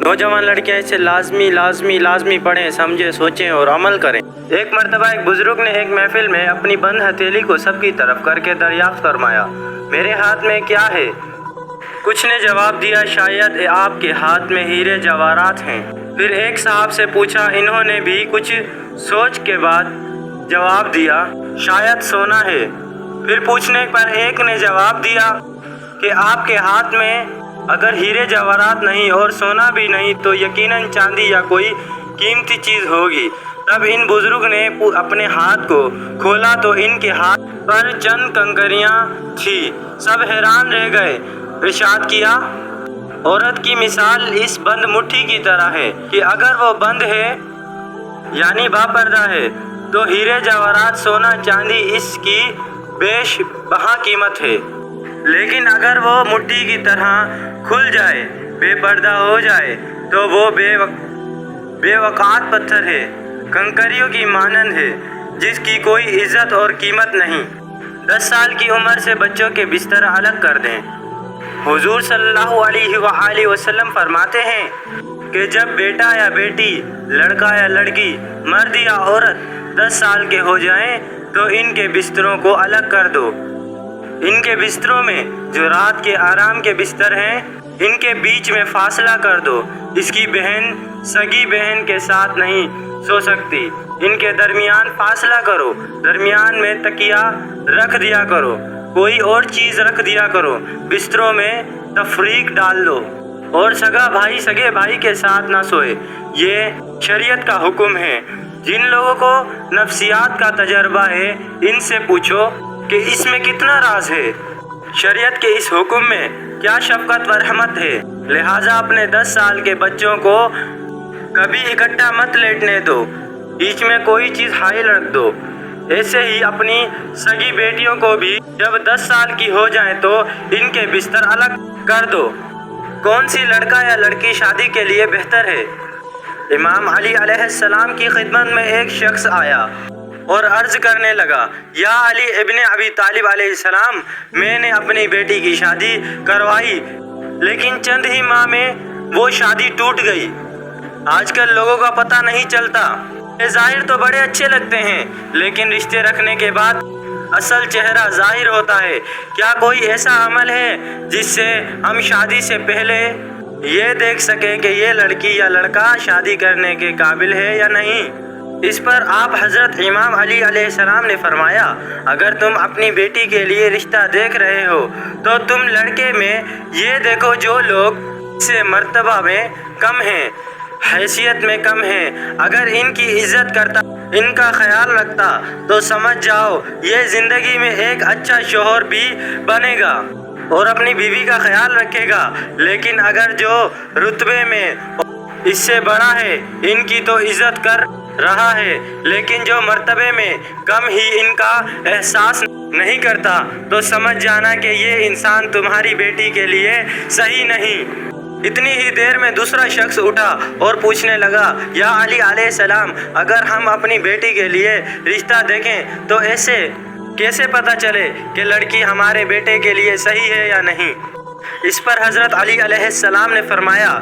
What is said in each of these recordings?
नौजवान लड़कियां इसे लाजमी पढ़ें, समझें, सोचें और अमल करें। एक मर्तबा एक बुजुर्ग ने एक महफिल में अपनी बंद हथेली को सबकी तरफ करके दरियाफ्त फरमाया, मेरे हाथ में क्या है? कुछ ने जवाब दिया, शायद आपके हाथ में हीरे जवाहरात हैं। फिर एक साहब से पूछा, इन्होंने भी कुछ सोच के बाद जवाब दिया, शायद सोना है। फिर पूछने पर एक ने जवाब दिया कि आपके हाथ में अगर हीरे जवाहरात नहीं और सोना भी नहीं तो यकीनन चांदी या कोई कीमती चीज़ होगी। तब इन बुजुर्ग ने अपने हाथ को खोला तो इनके हाथ पर चंद कंकरियां थी। सब हैरान रह गए। इरशाद किया, औरत की मिसाल इस बंद मुट्ठी की तरह है कि अगर वो बंद है यानी बापर्दा है तो हीरे जवाहरात सोना चांदी इसकी बेशबहा कीमत है, लेकिन अगर वो मुट्ठी की तरह खुल जाए, बेपर्दा हो जाए तो वो बेवकात पत्थर है, कंकरियों की मानंद है जिसकी कोई इज्जत और कीमत नहीं। 10 साल की उम्र से बच्चों के बिस्तर अलग कर दें। हुजूर सल्लल्लाहु अलैहि वसल्लम फरमाते हैं कि जब बेटा या बेटी, लड़का या लड़की, मर्द या औरत 10 साल के हो जाएं तो इनके बिस्तरों को अलग कर दो। इनके बिस्तरों में जो रात के आराम के बिस्तर हैं इनके बीच में फासला कर दो। इसकी बहन सगी बहन के साथ नहीं सो सकती, इनके दरमियान फासला करो। दरमियान में तकिया रख दिया करो, कोई और चीज़ रख दिया करो। बिस्तरों में तफरीक डाल दो और सगा भाई सगे भाई के साथ ना सोए। ये शरीयत का हुक्म है। जिन लोगों को नफ्सियात का तजर्बा है इनसे पूछो कि इसमें कितना राज है। शरीयत के इस हुक्म में क्या शफकत व रहमत है। लिहाजा अपने 10 साल के बच्चों को कभी इकट्ठा मत लेटने दो, बीच में कोई चीज़ हाइल रख दो। ऐसे ही अपनी सगी बेटियों को भी जब 10 साल की हो जाएं तो इनके बिस्तर अलग कर दो। कौन सी लड़का या लड़की शादी के लिए बेहतर है? इमाम अली अलैहिस्सलाम की खिदमत में एक शख्स आया और अर्ज करने लगा, या अली इब्ने अबी तालिब अलैहिस्सलाम, मैंने अपनी बेटी की शादी करवाई लेकिन चंद ही माह में वो शादी टूट गई। आजकल लोगों का पता नहीं चलता। ये ज़ाहिर तो बड़े अच्छे लगते हैं लेकिन रिश्ते रखने के बाद असल चेहरा ज़ाहिर होता है। क्या कोई ऐसा अमल है जिससे हम शादी से पहले ये देख सकें कि ये लड़की या लड़का शादी करने के काबिल है या नहीं? इस पर आप हज़रत इमाम अली अलैहिस्सलाम ने फरमाया, अगर तुम अपनी बेटी के लिए रिश्ता देख रहे हो तो तुम लड़के में ये देखो जो लोग इससे मर्तबा में कम हैं, हैसियत में कम हैं। अगर इनकी इज्जत करता, इनका ख्याल रखता तो समझ जाओ ये ज़िंदगी में एक अच्छा शौहर भी बनेगा और अपनी बीवी का ख्याल रखेगा। लेकिन अगर जो रुतबे में इससे बड़ा है इनकी तो इज्जत कर रहा है लेकिन जो मर्तबे में कम ही इनका एहसास नहीं करता तो समझ जाना कि ये इंसान तुम्हारी बेटी के लिए सही नहीं। इतनी ही देर में दूसरा शख्स उठा और पूछने लगा, या अली अलैहिस्सलाम, अगर हम अपनी बेटी के लिए रिश्ता देखें तो ऐसे कैसे पता चले कि लड़की हमारे बेटे के लिए सही है या नहीं? इस पर हज़रत अली अलैहिस्सलाम ने फरमाया,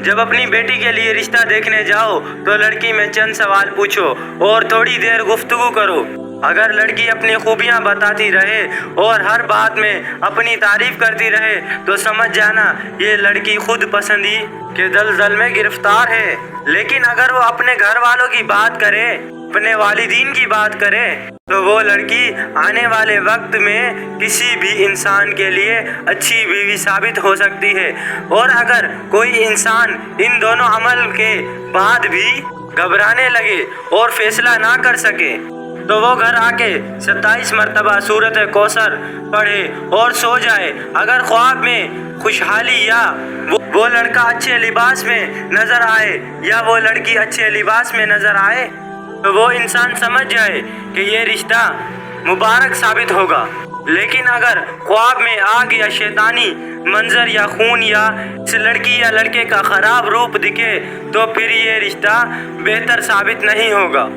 जब अपनी बेटी के लिए रिश्ता देखने जाओ तो लड़की में चंद सवाल पूछो और थोड़ी देर गुफ्तगू करो। अगर लड़की अपनी खूबियाँ बताती रहे और हर बात में अपनी तारीफ करती रहे तो समझ जाना ये लड़की खुद पसंदी के दलदल में गिरफ्तार है। लेकिन अगर वो अपने घर वालों की बात करे, अपने वालिदीन की बात करे तो वो लड़की आने वाले वक्त में किसी भी इंसान के लिए अच्छी बीवी साबित हो सकती है। और अगर कोई इंसान इन दोनों अमल के बाद भी घबराने लगे और फैसला ना कर सके तो वो घर आके 27 मरतबा सूरत कौसर पढ़े और सो जाए। अगर ख्वाब में खुशहाली या वो लड़का अच्छे लिबास में नज़र आए या वो लड़की अच्छे लिबास में नज़र आए तो वो इंसान समझ जाए कि ये रिश्ता मुबारक साबित होगा। लेकिन अगर ख्वाब में आग या शैतानी मंजर या खून या इस लड़की या लड़के का ख़राब रूप दिखे तो फिर ये रिश्ता बेहतर साबित नहीं होगा।